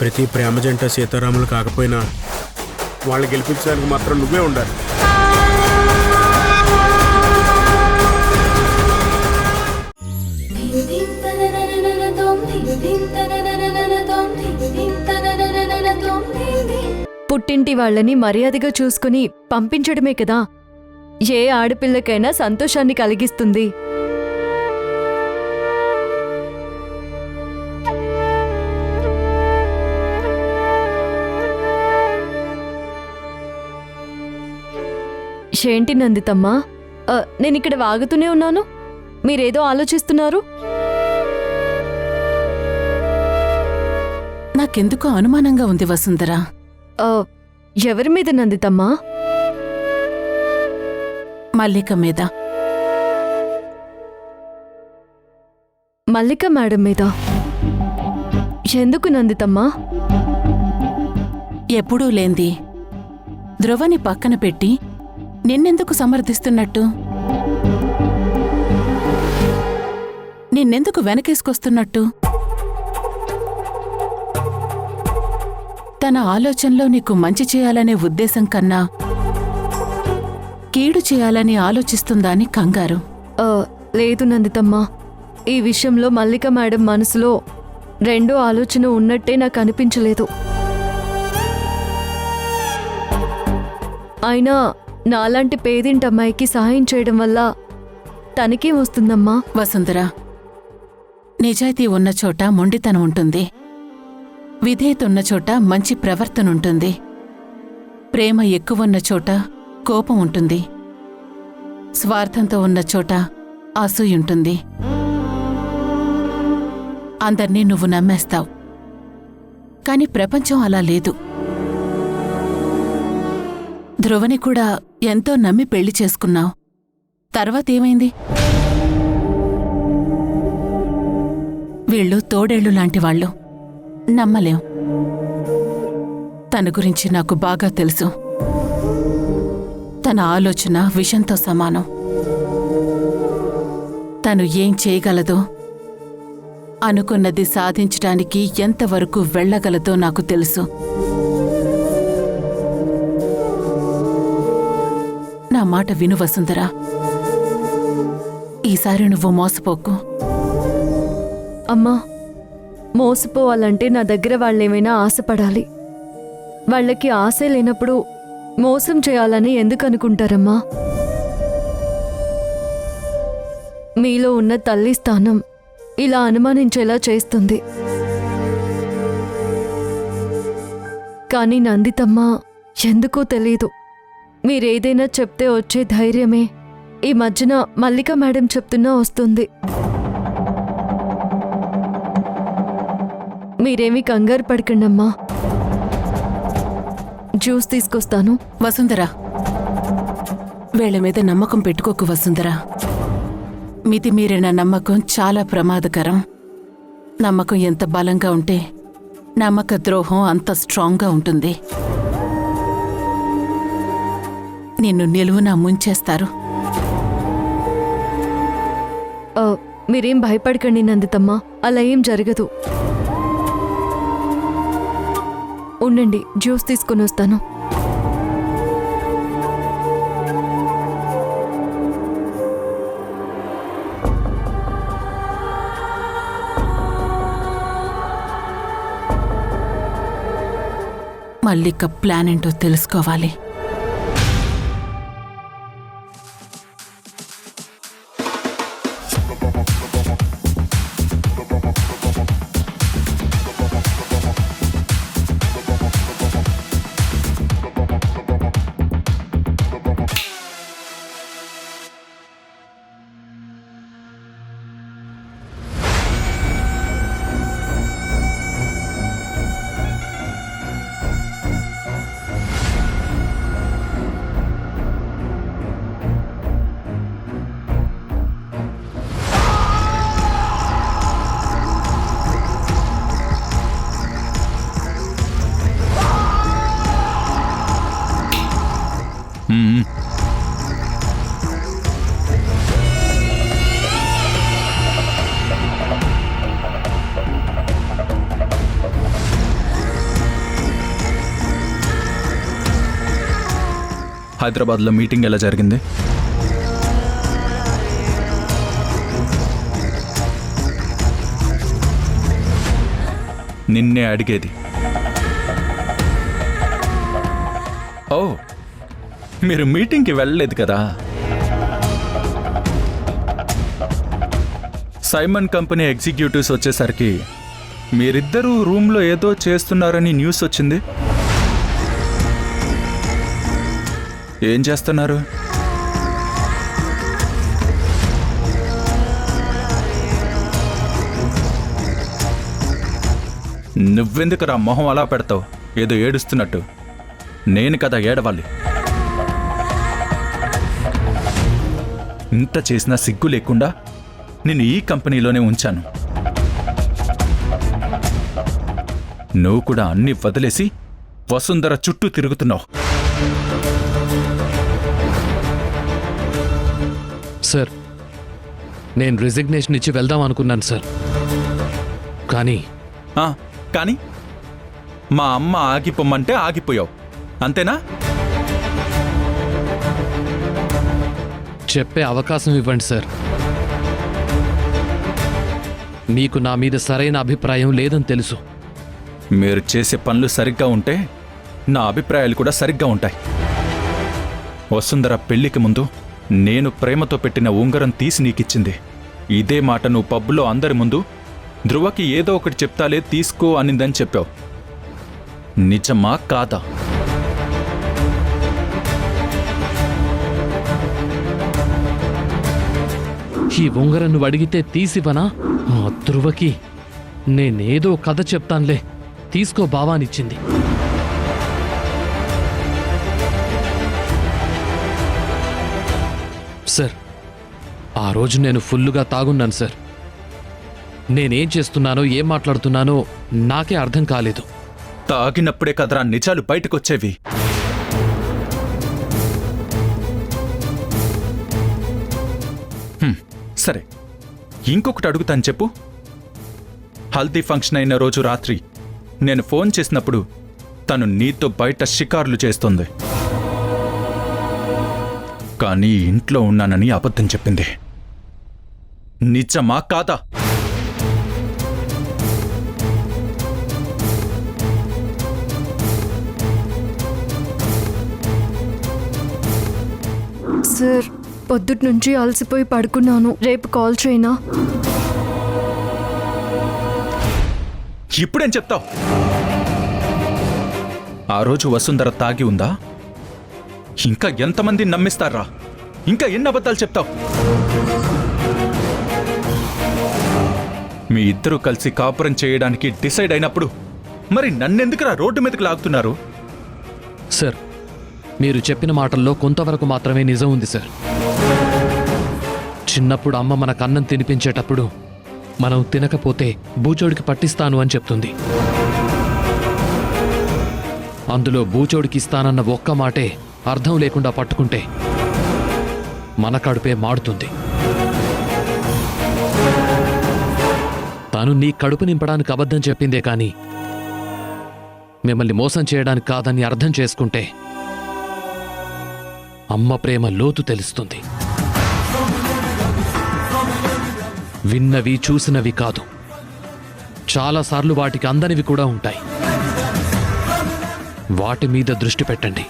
ప్రతి ప్రేమ జంట సీతారాములు కాకపోయినా వాళ్ళు గెలిపించడానికి మాత్రం నువ్వే ఉండాలి. పుట్టింటి వాళ్ళని మర్యాదగా చూసుకుని పంపించడమే కదా ఏ ఆడపిల్లకైనా సంతోషాన్ని కలిగిస్తుంది. ఏంటి నందితమ్మా, నేనిక్కడ వాగుతూనే ఉన్నాను, మీరేదో ఆలోచిస్తున్నారు. నాకెందుకో అనుమానంగా ఉంది వసుంధరా. ఎవరి మీద నందితమ్మా? మల్లిక మీద. మల్లిక మేడం మీద ఎందుకు నందితమ్మా? ఎప్పుడూ లేంది ధ్రువని పక్కన పెట్టి నిన్నెందుకు సమర్థిస్తున్నట్టు? నిన్నెందుకు వెనకేసుకొస్తున్నట్టు? తన ఆలోచనలో నీకు మంచి చేయాలనే ఉద్దేశం కన్నా కీడు చేయాలని ఆలోచిస్తుందా అని కంగారు. లేదు నందితమ్మా, ఈ విషయంలో మల్లిక మేడం మనసులో రెండో ఆలోచన ఉన్నట్టే నాకు అనిపించలేదు. అయినా నాలాంటి పేదింటమ్మాయికి సహాయం చేయడం వల్ల తనకేం వస్తుందమ్మా? వసుంధరా, నిజాయితీ ఉన్న చోట మొండితనం ఉంటుంది, విధేయత ఉన్న చోట మంచి ప్రవర్తన ఉంటుంది, ప్రేమ ఎక్కువున్న చోట కోపం ఉంటుంది, స్వార్థంతో ఉన్న చోట అసూయుంటుంది. అందర్నీ నువ్వు నమ్మేస్తావు, కాని ప్రపంచం అలా లేదు. ధ్రువని కూడా ఎంతో నమ్మి పెళ్లి చేసుకున్నావు. తర్వాతేమైంది? వీళ్ళు తోడేళ్లు లాంటివాళ్లు, నమ్మలేం. తన గురించి నాకు బాగా తెలుసు. తన ఆలోచన విషంతో సమానం. తను ఏం చేయగలదో, అనుకున్నది సాధించడానికి ఎంతవరకు వెళ్లగలదో నాకు తెలుసు. నా మాట విను వసుంధరా, ఈసారి నువ్వు మోసపోకు. అమ్మా, మోసపోవాలంటే నా దగ్గర వాళ్ళేమైనా ఆశపడాలి. వాళ్ళకి ఆశ లేనప్పుడు మోసం చేయాలని ఎందుకు అనుకుంటారమ్మా? మీలో ఉన్న తల్లి స్థానం ఇలా అనుమానించేలా చేస్తుంది. కానీ నందితమ్మ ఎందుకో తెలీదు, మీరేదైనా చెప్తే వచ్చే ధైర్యమే ఈ మధ్యన మల్లిక మేడం చెప్తున్నా వస్తుంది. మీరేమీ కంగారు పడకండమ్మా, జ్యూస్ తీసుకొస్తాను. వసుంధరా, వీళ్ల మీద నమ్మకం పెట్టుకోకు వసుంధరా. మితిమీరిన నమ్మకం చాలా ప్రమాదకరం. నమ్మకం ఎంత బలంగా ఉంటే నమ్మక ద్రోహం అంత స్ట్రాంగ్గా ఉంటుంది. నిన్ను నిలువునా ముంచేస్తారు. మీరేం భయపడకండి నందితమ్మ, అలా ఏం జరగదు. ఉండండి, జ్యూస్ తీసుకుని వస్తాను. మల్లిక ప్లాన్ ఏంటో తెలుసుకోవాలి. హైదరాబాద్లో మీటింగ్ ఎలా జరిగింది? నిన్నే అడిగేది. ఓ, మీరు మీటింగ్కి వెళ్ళలేదు కదా? సైమన్ కంపెనీ ఎగ్జిక్యూటివ్స్ వచ్చేసరికి మీరిద్దరూ రూమ్లో ఏదో చేస్తున్నారని న్యూస్ వచ్చింది. ఏం చేస్తున్నారు? నువ్వెందుకురా మొహం అలా పెడతావు, ఏదో ఏడుస్తున్నట్టు? నేను కదా ఏడవాలి. ఇంత చేసినా సిగ్గు లేకుండా నేను ఈ కంపెనీలోనే ఉంచాను. నువ్వు కూడా అన్ని వదిలేసి వసుంధర చుట్టూ తిరుగుతున్నావు. సార్, నేను రిజిగ్నేషన్ ఇచ్చి వెళ్దాం అనుకున్నాను సార్. కానీ కానీ మా అమ్మ ఆగిపోమ్మంటే ఆగిపోయావు, అంతేనా? చెప్పే అవకాశం ఇవ్వండి సార్. మీకు నా మీద సరైన అభిప్రాయం లేదని తెలుసు. మీరు చేసే పనులు సరిగ్గా ఉంటే నా అభిప్రాయాలు కూడా సరిగ్గా ఉంటాయి. వసుంధర పెళ్లికి ముందు నేను ప్రేమతో పెట్టిన ఉంగరం తీసి నీకిచ్చింది. ఇదే మాట నువ్వు పబ్బులో అందరి ముందు ధ్రువకి ఏదో ఒకటి చెప్తాలే తీసుకో అనిందని చెప్పావు. నిజమా కాదా? ఈ ఉంగరం నువ్వు అడిగితే తీసివనా? ధ్రువకి నేనేదో కథ చెప్తానులే, తీసుకో బావానిచ్చింది. సార్, ఆ రోజు నేను ఫుల్లుగా తాగున్నాను సార్. నేనేం చేస్తున్నానో ఏం మాట్లాడుతున్నానో నాకే అర్థం కాలేదు. తాగినప్పుడే కదరా నిజాలు బయటకొచ్చేవి. సరే, ఇంకొకటి అడుగుతాను, చెప్పు. హల్దీ ఫంక్షన్ అయిన రోజు రాత్రి నేను ఫోన్ చేసినప్పుడు తను నీతో బయట షికార్లు చేస్తుంది, కానీ ఇంట్లో ఉన్నానని అబద్ధం చెప్పింది. నిజమా కాదా? సార్, పొద్దుటి నుంచి అలసిపోయి పడుకున్నాను. రేపు కాల్ చేయనా? ఇప్పుడేం చెప్తావు? ఆ రోజు వసుంధర తాగి ఉందా? ఇంకా ఎంతమంది నమ్మిస్తారా? ఇంకా ఎన్ని అబద్ధాలు చెప్తావు? మీ ఇద్దరూ కలిసి కాపురం చేయడానికి డిసైడ్ అయినప్పుడు మరి నన్నెందుకురా రోడ్డు మీదకి లాగుతున్నారు? సార్, మీరు చెప్పిన మాటల్లో కొంతవరకు మాత్రమే నిజం ఉంది సార్. చిన్నప్పుడు అమ్మ మనకు అన్నం తినిపించేటప్పుడు మనం తినకపోతే బూచోడికి పట్టిస్తాను అని చెప్తుంది. అందులో బూచోడికి ఇస్తానన్న ఒక్క మాటే అర్థం లేకుండా పట్టుకుంటే మన కడుపే మాడుతుంది. తను నీ కడుపు నింపడానికి అబద్ధం చెప్పిందే కానీ మిమ్మల్ని మోసం చేయడానికి కాదని అర్థం చేసుకుంటే అమ్మ ప్రేమ లోతు తెలుస్తుంది. విన్నవి చూసినవి కాదు, చాలాసార్లు వాటికి అందనివి కూడా ఉంటాయి. వాటి మీద దృష్టి పెట్టండి.